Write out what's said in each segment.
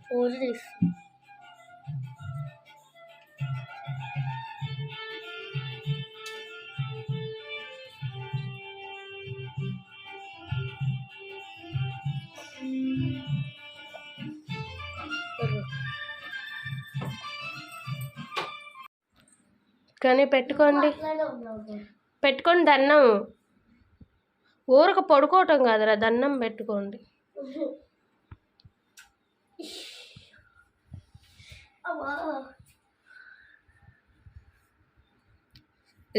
పూజ చేసి కానీ పెట్టుకోండి దండం ఊరక పడుకోవటం కాదురా దండం పెట్టుకోండి.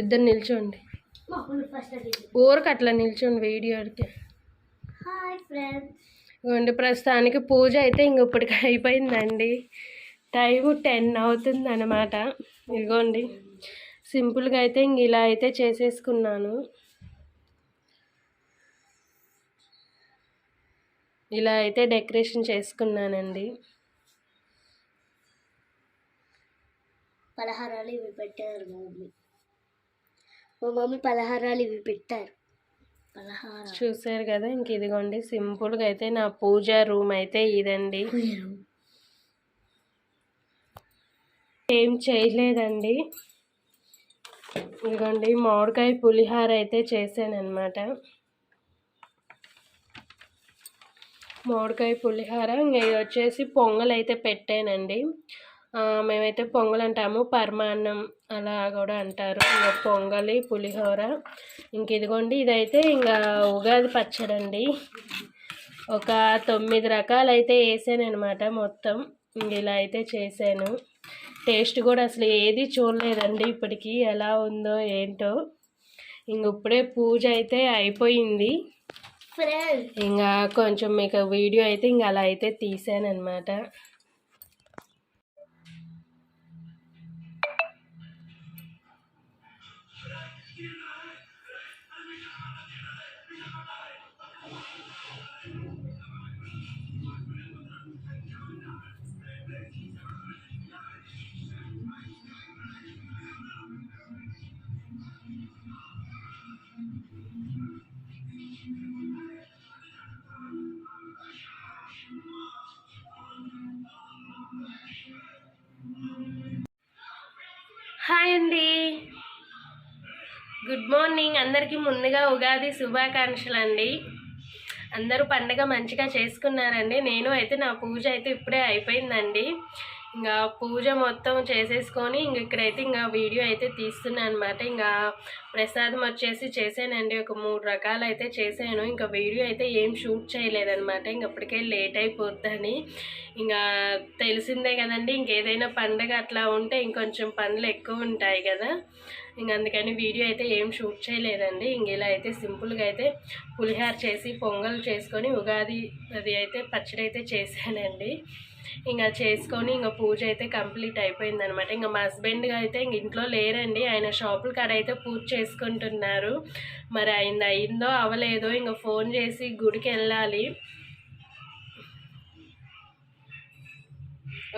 ఇద్దరు నిల్చోండి, ఊరికి అట్లా నిల్చోండి వీడియోకి. ఇవ్వండి ప్రస్తుతానికి పూజ అయితే ఇంక ఇప్పటికి అయిపోయిందండి. టైము 10 అవుతుంది అన్నమాట. ఇదిగోండి సింపుల్గా అయితే ఇంక ఇలా అయితే చేసేసుకున్నాను. ఇలా అయితే డెకరేషన్ చేసుకున్నానండి. పలహారాలు ఇవి పెట్టారు మా మమ్మీ పలహారాలు ఇవి పెట్టారు. చూసారు కదా, ఇంక ఇదిగోండి సింపుల్గా అయితే నా పూజ రూమ్ అయితే ఇదండి. ఏం చేయలేదండి. ఇదిగోండి మామిడికాయ పులిహార అయితే చేశానన్నమాట. మామిడికాయ పులిహార ఇంకా ఇది వచ్చేసి పొంగల్ అయితే పెట్టానండి. మేమైతే పొంగల్ అంటాము, పరమాన్నం అలా కూడా అంటారు. ఇంకా పొంగలి పులిహోర. ఇంక ఇదిగోండి ఇదైతే ఇంకా ఉగాది పచ్చడి అండి. ఒక 9 రకాలు అయితే వేసాను అనమాట మొత్తం. ఇంక ఇలా అయితే చేశాను. టేస్ట్ కూడా అసలు ఏది చూడలేదండి ఇప్పటికీ, ఎలా ఉందో ఏంటో. ఇంక ఇప్పుడే పూజ అయితే అయిపోయింది. ఇంకా కొంచెం మీకు వీడియో అయితే ఇంక అలా అయితే తీసాను అనమాట. హాయ్ అండి, గుడ్ మార్నింగ్ అందరికీ. ముందుగా ఉగాది శుభాకాంక్షలు అండి. అందరూ పండుగ మంచిగా చేసుకున్నారండి. నేను అయితే నా పూజ అయితే ఇప్పుడే అయిపోయిందండి. ఇంకా పూజ మొత్తం చేసేసుకొని ఇక్కడైతే ఇంకా వీడియో అయితే తీస్తున్నాను అనమాట. ఇంకా ప్రసాదం వచ్చేసి చేశానండి, ఒక 3 రకాలు అయితే చేశాను. ఇంకా వీడియో అయితే ఏం షూట్ చేయలేదన్నమాట, ఇంక అప్పటికే లేట్ అయిపోద్దని. ఇంకా తెలిసిందే కదండి, ఇంకేదైనా పండుగ అట్లా ఉంటే ఇంకొంచెం పనులు ఎక్కువ ఉంటాయి కదా, ఇంక అందుకని వీడియో అయితే ఏం షూట్ చేయలేదండి. ఇంక ఇలా అయితే సింపుల్గా అయితే పులిహార చేసి పొంగల్ చేసుకొని ఉగాది అది అయితే పచ్చడి అయితే చేశానండి. ఇంకా చేసుకొని ఇంకా పూజ అయితే కంప్లీట్ అయిపోయిందనమాట. ఇంకా మా హస్బెండ్గా అయితే ఇంక ఇంట్లో లేరండి, ఆయన షాపుల కాడ అయితే పూజ చేసుకుంటున్నారు. మరి అయిందో అవ్వలేదో, ఇంకా ఫోన్ చేసి గుడికి వెళ్ళాలి.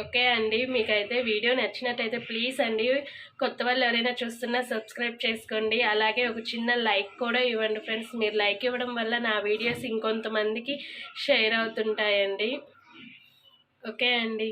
ఓకే అండి, మీకైతే వీడియో నచ్చినట్టయితే ప్లీజ్ అండి, కొత్త వాళ్ళు ఎవరైనా చూస్తున్నా సబ్స్క్రైబ్ చేసుకోండి. అలాగే ఒక చిన్న లైక్ కూడా ఇవ్వండి ఫ్రెండ్స్. మీరు లైక్ ఇవ్వడం వల్ల నా వీడియోస్ ఇంకొంతమందికి షేర్ అవుతుంటాయండి. ఓకే అండి.